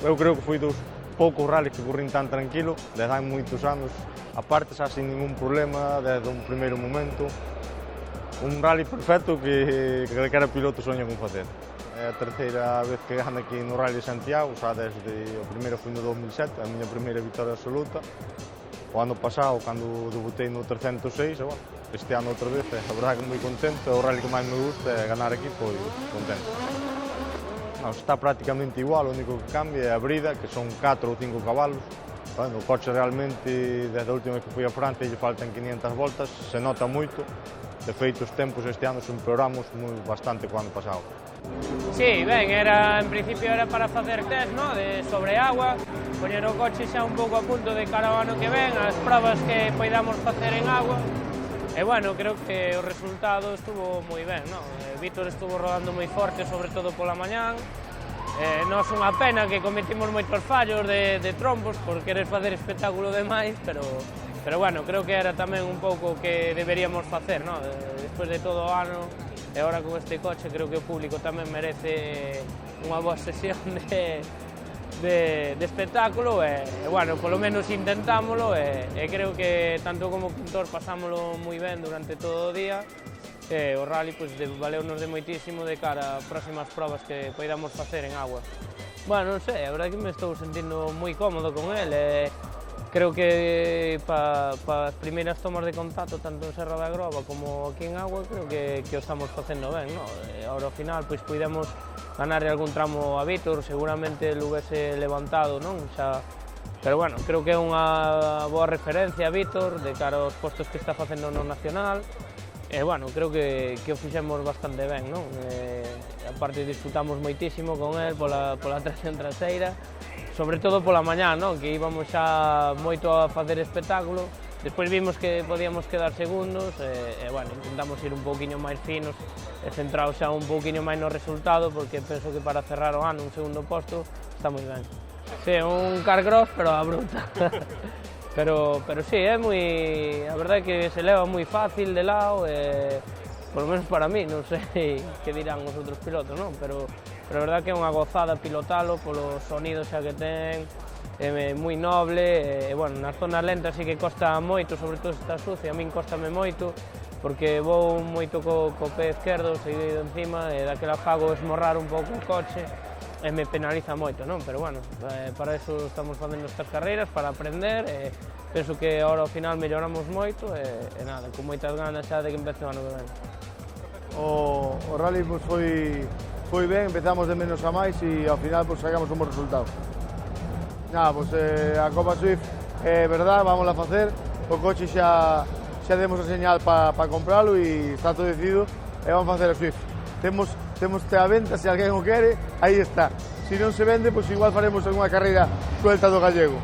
Eu creo que foi dos poucos rallies que corrín tan tranquilo desde hai moitos anos, aparte xa sin ningún problema desde un primeiro momento. Un rally perfecto que calquera piloto soña con facer. É a terceira vez que gano aquí no Rally de Santiago, xa desde o primeiro foi no 2007, a miña primeira victoria absoluta. O ano pasado, cando debutei no 306, e, bueno, este ano outra vez, a verdade que moi contento, é o rally que máis me gusta, é ganar aquí, pois contento. Non, está prácticamente igual, o único que cambia é a brida, que son 4 ou 5 cabalos. Bueno, o coche realmente, desde a última vez que fui a Francia, lle faltan 500 voltas, se nota moito. De feito, os tempos este ano se empeoramos bastante co ano pasado. Sí, ben, en principio era para facer test, ¿no?, de sobre agua, poñer o coche xa un pouco a punto de cara ao ano que ven, as probas que poidamos facer en agua. E, bueno, creo que o resultado estuvo moi ben, ¿no? Víctor estuvo rodando moi forte, sobre todo pola mañán. Nos unha pena que cometimos moitos fallos de trompos por querer facer espectáculo demais, pero bueno, creo que era tamén un pouco o que deberíamos facer, ¿no? Despois de todo o ano, e agora con este coche, creo que o público tamén merece unha boa sesión de espectáculo, e, bueno, polo menos intentámolo, e creo que tanto como pintor pasámolo moi ben durante todo o día. O rally valeu-nos de moitísimo de cara a próximas probas que poidamos facer en agua. Bueno, non sei, a verdade que me estou sentindo moi cómodo con el. Creo que para as primeiras tomas de contacto, tanto en Serra da Groba como aquí en agua, creo que o estamos facendo ben, ¿no? Ahora ao final, pois podemos ganarle algún tramo a Víctor, seguramente lo hubiese levantado, non? Pero bueno, creo que é unha boa referencia a Víctor de cara aos postos que está facendo no Nacional. E, bueno, creo que o fixemos bastante ben, non? Aparte disfrutamos moitísimo con el pola tracción traseira, sobre todo pola mañá, non? Que íbamos xa moito a facer espectáculo, despois vimos que podíamos quedar segundos, e, bueno, intentamos ir un pouquiño máis finos e centrados xa un pouquiño máis no resultado, porque penso que para cerrar o ano un segundo posto está moi ben. Sí, un carcross, pero a bruta. Pero sí, é moi... A verdade é que se leva moi fácil de lado, por lo menos para mí, non sei que dirán os outros pilotos, non? Pero a verdade é que é unha gozada pilotalo polo sonido xa que ten, é moi noble, e, bueno, nas zonas lentas sí que costa moito, sobre todo se está sucia, a min costame moito, porque vou moito co pé esquerdo, seguido encima, e daquela fago esmorrar un pouco o coche, e me penaliza moito, non? Pero, bueno, para eso estamos facendo estas carreiras, para aprender, e penso que agora ao final melloramos moito, e nada, con moitas ganas xa de que empece o ano que ven. O rally foi ben, empezamos de menos a máis e ao final sacamos un bon resultado. Nada, a Copa Swift é verdade, vamos a facer, o coche xa demos a señal para compralo e está todo decidido e vamos a facer a Swift. Temos a venta, se alguén o quere, aí está. Se non se vende, pois igual faremos unha carreira suelta do gallego.